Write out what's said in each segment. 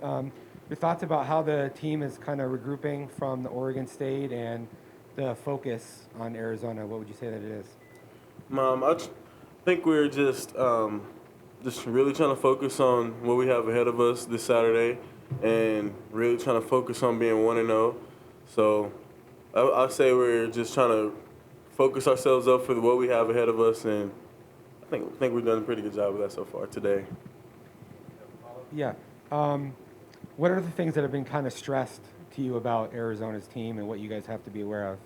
Your thoughts about how the team is kind of regrouping from the Oregon State and the focus on Arizona. What would you say that it is? I think we're just really trying to focus on what we have ahead of us this Saturday, and really trying to focus on being 1-0. So I say we're just trying to focus ourselves up for what we have ahead of us, and I think we've done a pretty good job of that so far today. Yeah. What are the things that have been kind of stressed to you about Arizona's team and what you guys have to be aware of?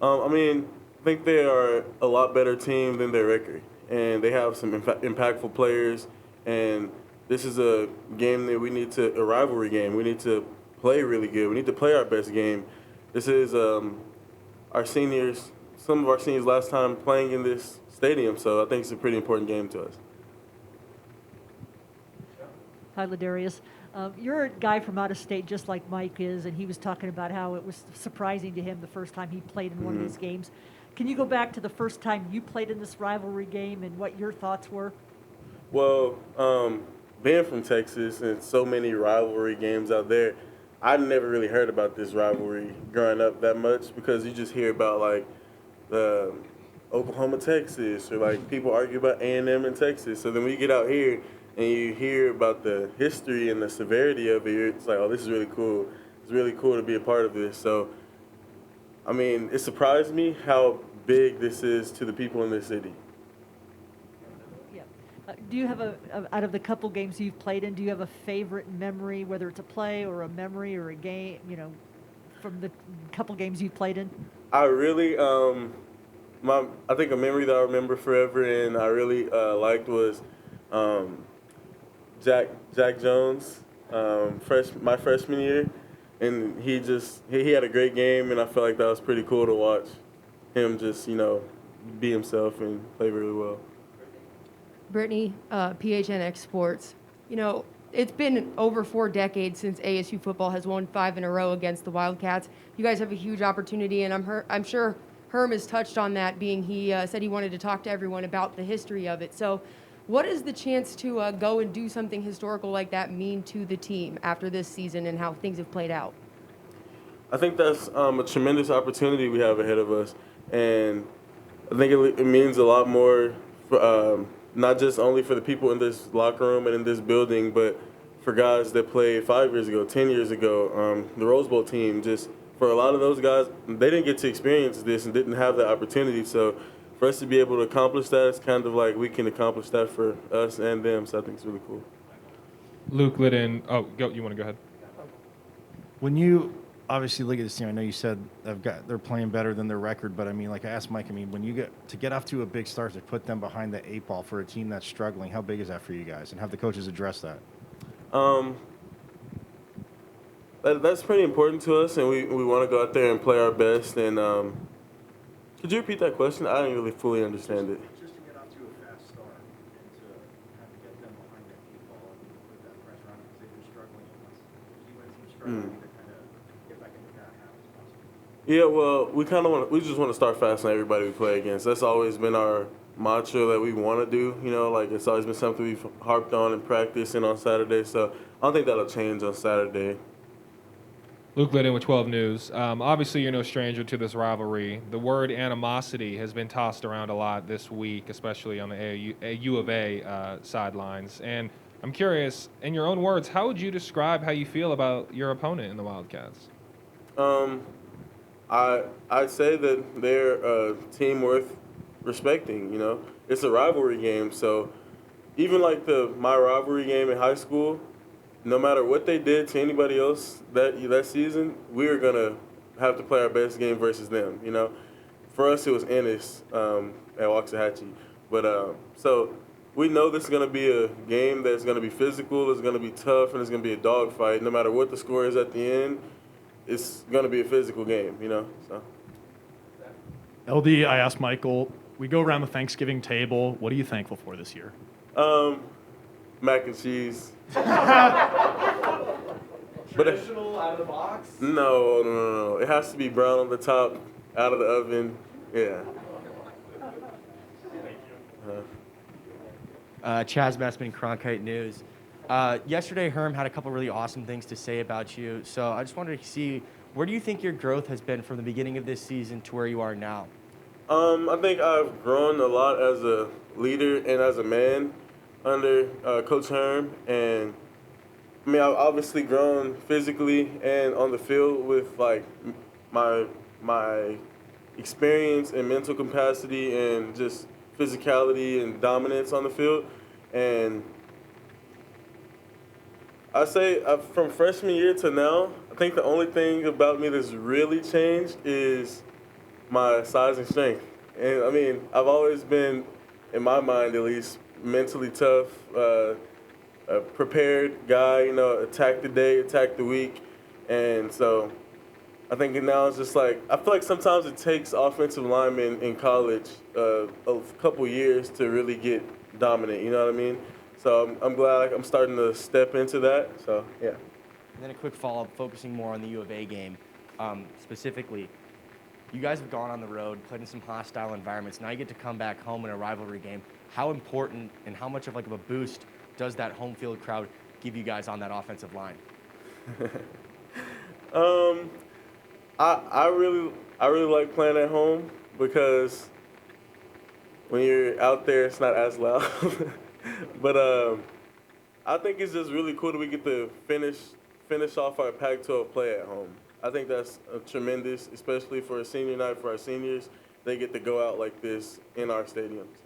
I think they are a lot better team than their record, and they have some impactful players. And this is a game that a rivalry game. We need to play really good. We need to play our best game. This is our seniors, some of our seniors' last time playing in this stadium, so I think it's a pretty important game to us. Hi, LaDarius. You're a guy from out of state just like Mike is, and he was talking about how it was surprising to him the first time he played in one of these games. Can you go back to the first time you played in this rivalry game and what your thoughts were? Well, being from Texas and so many rivalry games out there, I never really heard about this rivalry growing up that much, because you just hear about like the Oklahoma, Texas, or like people argue about A&M in Texas. So then we get out here and you hear about the history and the severity of it. It's like, oh, this is really cool. It's really cool to be a part of this. So, it surprised me how big this is to the people in this city. Yeah. Do you have out of the couple games you've played in, do you have a favorite memory, whether it's a play or a memory or a game, from the couple games you've played in? I really, I think a memory that I remember forever and I really liked was Jack Jones, my freshman year, and he had a great game, and I felt like that was pretty cool to watch him just be himself and play really well. Brittany, PHNX Sports. It's been over 4 decades since ASU football has won 5 in a row against the Wildcats. You guys have a huge opportunity, and I'm sure Herm has touched on that, being he said he wanted to talk to everyone about the history of it. So what does the chance to go and do something historical like that mean to the team after this season and how things have played out? I think that's a tremendous opportunity we have ahead of us, and I think it means a lot more, not just only for the people in this locker room and in this building, but for guys that played 5 years ago, 10 years ago, the Rose Bowl team. Just for a lot of those guys, they didn't get to experience this and didn't have the opportunity. So for us to be able to accomplish that, it's kind of like we can accomplish that for us and them. So I think it's really cool. Luke Liddon. You want to go ahead? When you obviously look at this team, I know you said they're playing better than their record, but like I asked Mike, when you get off to a big start, to put them behind the 8 ball for a team that's struggling, how big is that for you guys? And have the coaches address that? That's pretty important to us, and we want to go out there and play our best. And could you repeat that question? I didn't really fully understand it. Just to get off to a fast start and to have to get them behind that 8 ball and put that pressure on because they've been struggling. If you went team struggling, to kind of get back into that habit as possible. Yeah, well, we just want to start fast on everybody we play against. That's always been our mantra that we want to do. It's always been something we've harped on in practice and on Saturday. So I don't think that'll change on Saturday. Luke Liddon with 12 News. Obviously, you're no stranger to this rivalry. The word animosity has been tossed around a lot this week, especially on the U of A sidelines. And I'm curious, in your own words, how would you describe how you feel about your opponent in the Wildcats? I'd say that they're a team worth respecting. It's a rivalry game, so even like my rivalry game in high school, no matter what they did to anybody else that season, we were gonna have to play our best game versus them. For us it was Ennis at Waxahachie, but so we know this is gonna be a game that's gonna be physical, it's gonna be tough, and it's gonna be a dogfight. No matter what the score is at the end, it's gonna be a physical game. So. LD, I asked Michael. We go around the Thanksgiving table. What are you thankful for this year? Mac and cheese. Traditional out of the box? No. It has to be brown on the top, out of the oven. Yeah. Chaz Messman, Cronkite News. Yesterday, Herm had a couple really awesome things to say about you. So I just wanted to see, where do you think your growth has been from the beginning of this season to where you are now? I think I've grown a lot as a leader and as a man under Coach Herm, and I mean, I've obviously grown physically and on the field with like my experience and mental capacity and just physicality and dominance on the field. And I say from freshman year to now, I think the only thing about me that's really changed is my size and strength. And I mean, I've always been, in my mind at least, mentally tough, a prepared guy, you know, attack the day, attack the week. And so I think now it's just like, I feel like sometimes it takes offensive linemen in college a couple years to really get dominant, you know what I mean? So I'm glad I'm starting to step into that, so yeah. And then a quick follow-up, focusing more on the U of A game. Specifically, you guys have gone on the road, played in some hostile environments. Now you get to come back home in a rivalry game. How important and how much of a boost does that home field crowd give you guys on that offensive line? I really like playing at home because when you're out there, it's not as loud. But I think it's just really cool that we get to finish off our Pac-12 play at home. I think that's tremendous, especially for a senior night for our seniors. They get to go out like this in our stadiums.